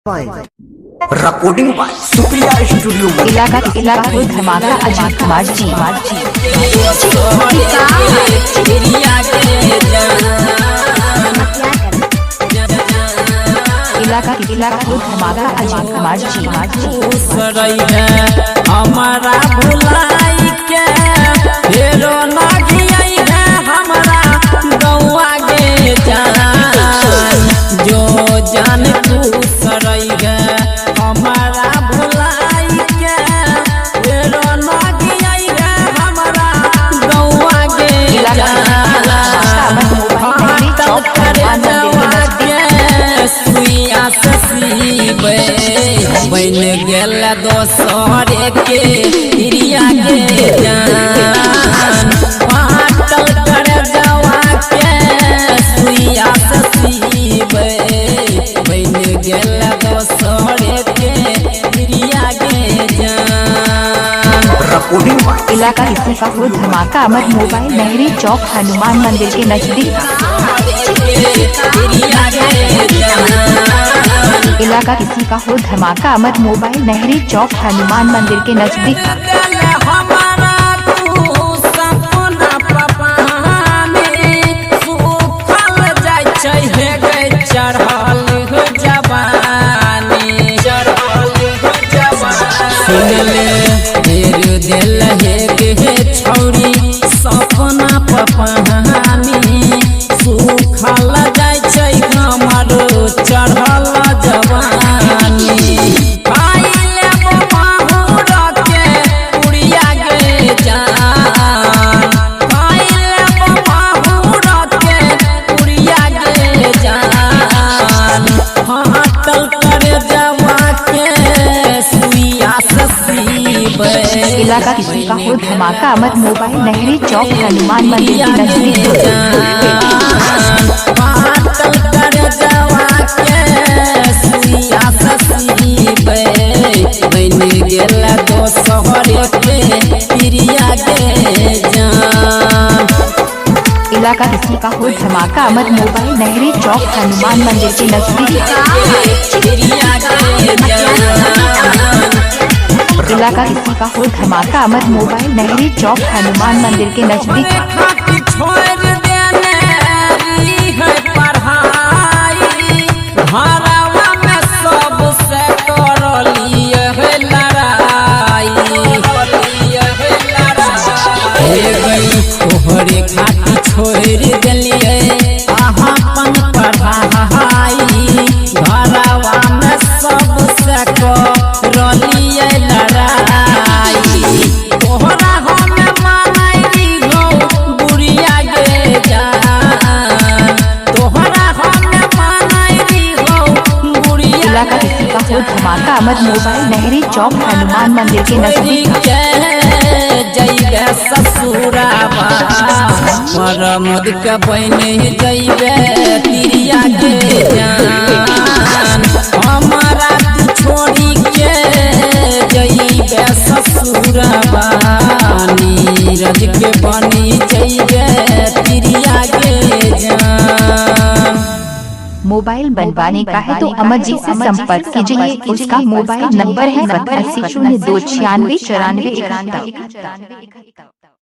Recording by Supriya studio इलाका धमाका अजीत कुमार जी। इलाका धमाका अजीत कुमार जी। हमारा भुलाई के फेरो लागियाई है हमारा गौआ गे जान जो जान तू सरई है हमारा भुलाई के फेरो लागियाई है हमारा गौआ गे जान तब करे जवा के सुइया ससी बन गेल दोसर के हिरिया के जान पाटल कर जवा के सुइया ससी बन गेल दोसर के हिरिया के जान। रिकॉर्डिंग बाय इलाका धमाका अमर मोबाइल नहरी चौक हनुमान मंदिर के नजदीक। इलाका धमाका अमर मोबाइल नहरी चौक हनुमान मंदिर के नजदीक। छौरी सपना पपानी सुखल जाय छै हमरो चढ़ल जवानी आइले बहुर के उड़िया गे जान आइले बहुर के उड़िया गे जान हाटल कर जवा के सुइया ससी इलाका धमाका अमर मोबाइल नहरी चौक हनुमान मंदिर के नजदीक। इलाका धमाका अमर मोबाइल नहरी चौक हनुमान मंदिर के नजदीक। इलाका धमाका अमर मोबाइल नहरी चौक हनुमान मंदिर के नजदीक। तोहरे खाती छोड़ दिलिए अपन पढ़ाई घरवा में सबसे करलिए लड़ाई तोहरा हम मानैली हो बुढ़िया गे जान तोहरा हम मानैली हो बुढ़िया। इलाका धमाका अमर मोबाइल नहरी चौक हनुमान मंदिर के नजदीक। जइबे ससुराबा मरमद के बन जइबे तिरिया के जान हमारा तू छोड़ी के जइबे ससुराबा नीरज के बनी जइबे तिरिया के जान। मोबाइल बनवाने का है तो अमर जी से संपर्क कीजिए। उसका मोबाइल नंबर है 80 02 96 94 91।